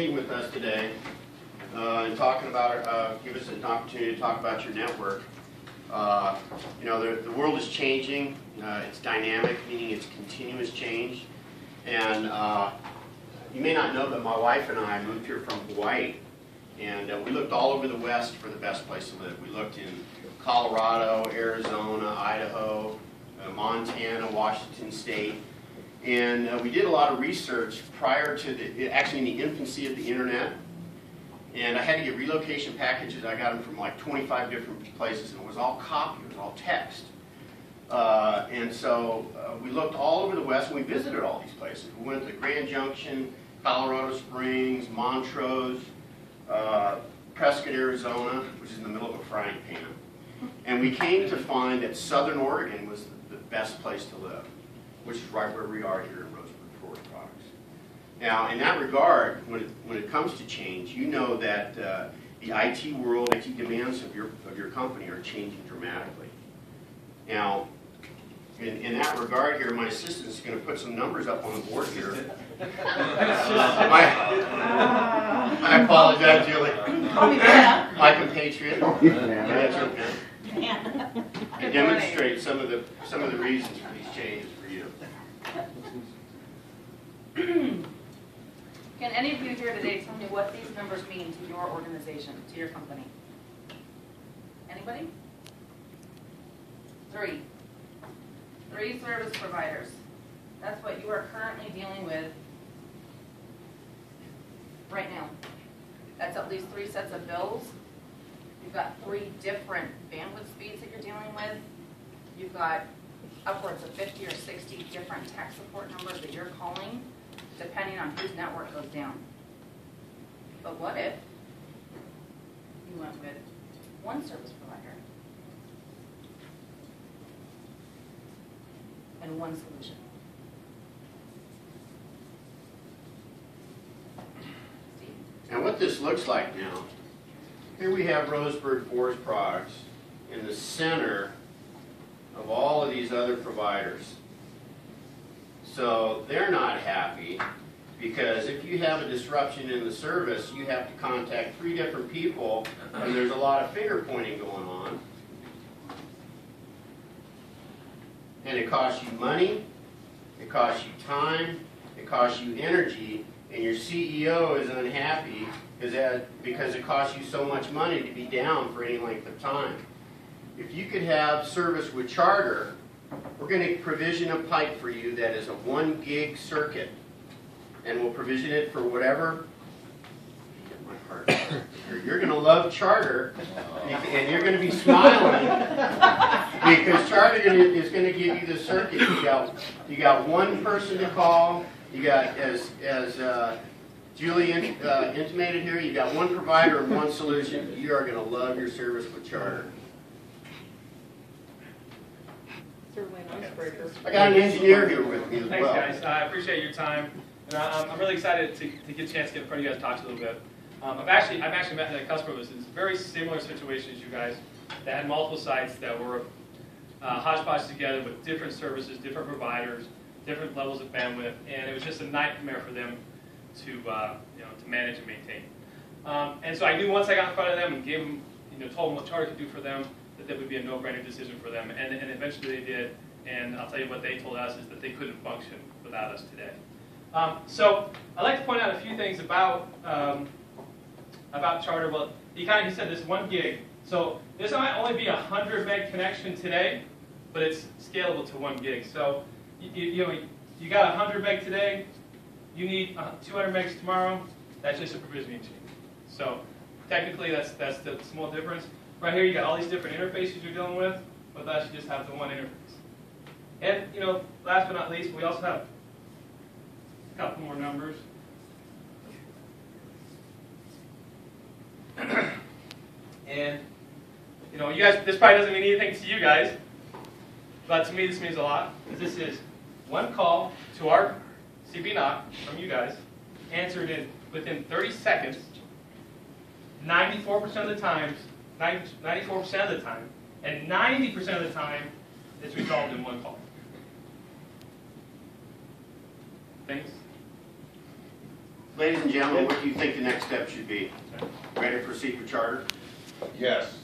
meeting with us today and talking about give us an opportunity to talk about your network. You know, the world is changing. It's dynamic, meaning it's continuous change. And you may not know that my wife and I moved here from Hawaii, and we looked all over the West for the best place to live. We looked in Colorado, Arizona, Idaho, Montana, Washington State. And we did a lot of research prior to actually in the infancy of the internet. And I had to get relocation packages. I got them from like 25 different places, and it was all copy, it was all text. And so we looked all over the West, and we visited all these places. We went to Grand Junction, Colorado Springs, Montrose, Prescott, Arizona, which is in the middle of a frying pan. And we came to find that Southern Oregon was the best place to live, which is right where we are here in Roseburg Forest Products. Now, in that regard, when it comes to change, you know that the IT world, IT demands of your company are changing dramatically. Now, in that regard here, my assistant is going to put some numbers up on the board here. I apologize, Julie. My compatriot. That's okay. And demonstrate some of the reasons for these changes for you. Can any of you here today tell me what these numbers mean to your organization, to your company? Anybody? 3 service providers. That's what you are currently dealing with right now. That's at least 3 sets of bills. You've got 3 different bandwidth speeds that you're dealing with. You've got upwards of 50 or 60 different tech support numbers that you're calling, depending on whose network goes down. But what if you went with one service provider and one solution? And what this looks like now, here we have Roseburg Forest Products in the center of all of these other providers. So they're not happy because if you have a disruption in the service, you have to contact 3 different people, and there's a lot of finger pointing going on. And it costs you money, it costs you time, it costs you energy, and your CEO is unhappy because it costs you so much money to be down for any length of time. If you could have service with Charter, we're going to provision a pipe for you that is a 1 gig circuit, and we'll provision it for whatever. You're going to love Charter, and you're going to be smiling because Charter is going to give you the circuit. You got 1 person to call. You got, as Julie intimated here, you got 1 provider and 1 solution. You are going to love your service with Charter. I got an engineer here with me as well. Thanks, guys. I appreciate your time, and I'm really excited to get a chance to get in front of you guys and talk to you a little bit. I've actually met a customer who was in a very similar situation as you guys, that had multiple sites that were hodgepodged together with different services, different providers, different levels of bandwidth, and it was just a nightmare for them to manage and maintain. And so I knew once I got in front of them and gave them, told them what Charter could do for them, that would be a no-brainer decision for them, and eventually they did. And I'll tell you what they told us is that they couldn't function without us today. So I'd like to point out a few things about Charter. Well, he said this 1 gig. So this might only be a 100 meg connection today, but it's scalable to 1 gig. So you got 100 meg today, you need 200 megs tomorrow. That's just a provisioning change. So technically, that's the small difference. Right here, you got all these different interfaces you're dealing with. With us, you just have the 1 interface. And last but not least, we also have a couple more numbers. And you guys, this probably doesn't mean anything to you guys, but to me, this means a lot. This is 1 call to our CB NOC from you guys, answered in within 30 seconds, 94% of the time, 94% of the time, and 90% of the time, it's resolved in 1 call. Thanks. Ladies and gentlemen, what do you think the next step should be? Ready to proceed with charter? Yes.